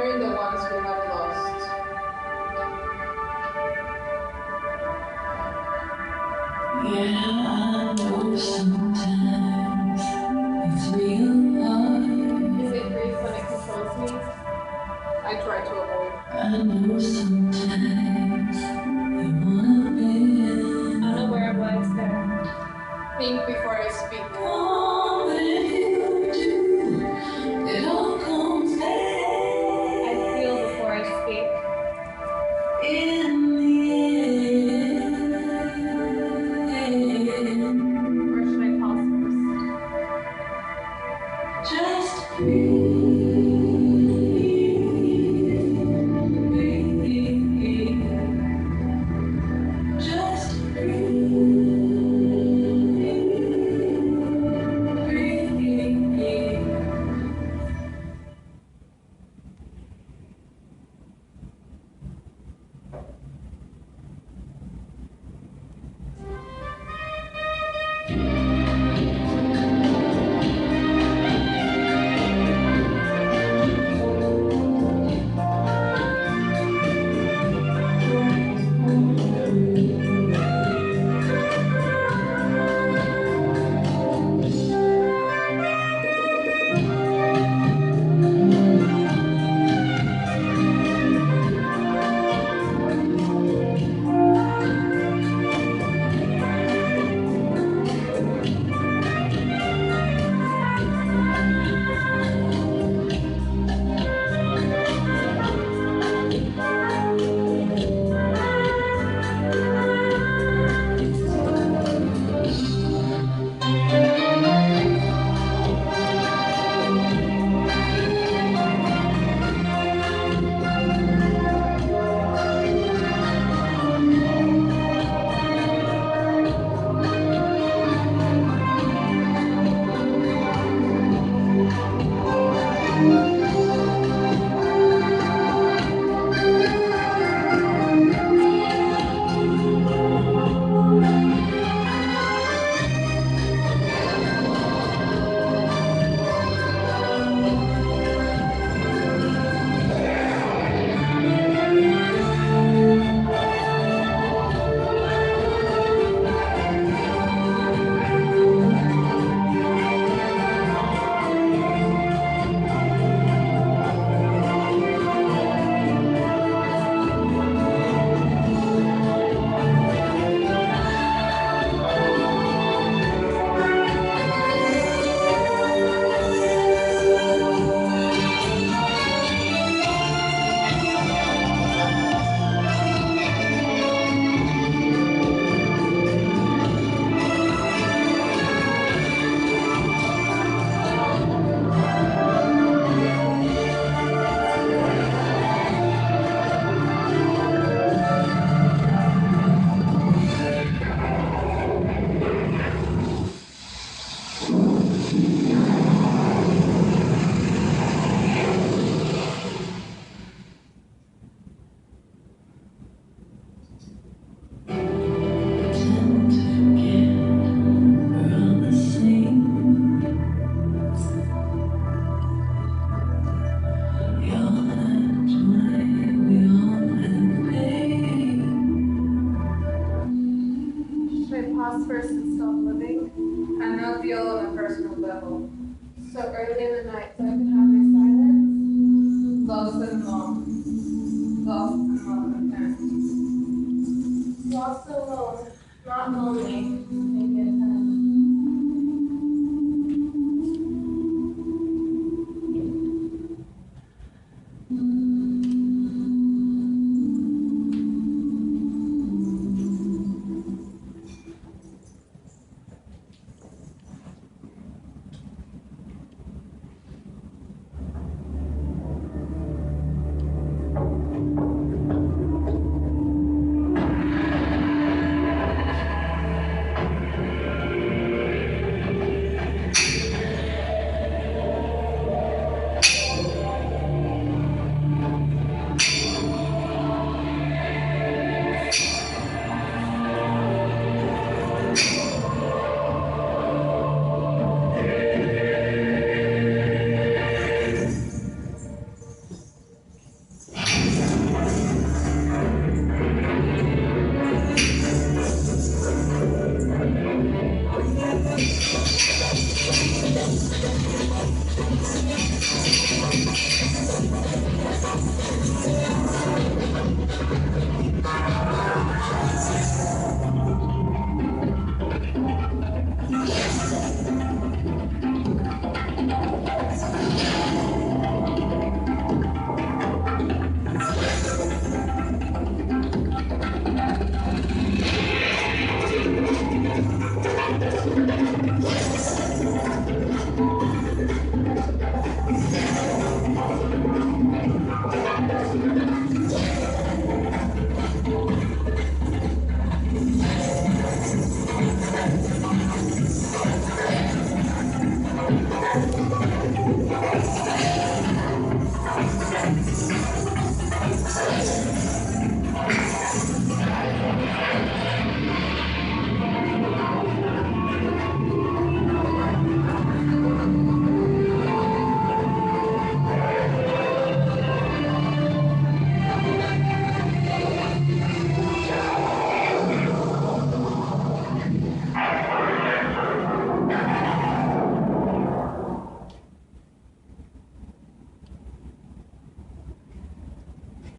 remembering the ones we have lost. Yeah, I know sometimes it's real hard. Is it grief when it controls me? I try to avoid. I know sometimes you wanna be Unaware of what's there. Think before I speak. all that you do. It all comes back I feel before I speak. in the end. Or should I pause first? Just breathe. Just breathe. Pause first and stop living, and now feel on a personal level. So early in the night, so I can have my silence, lost and long, lost and love again. Lost alone, not lonely,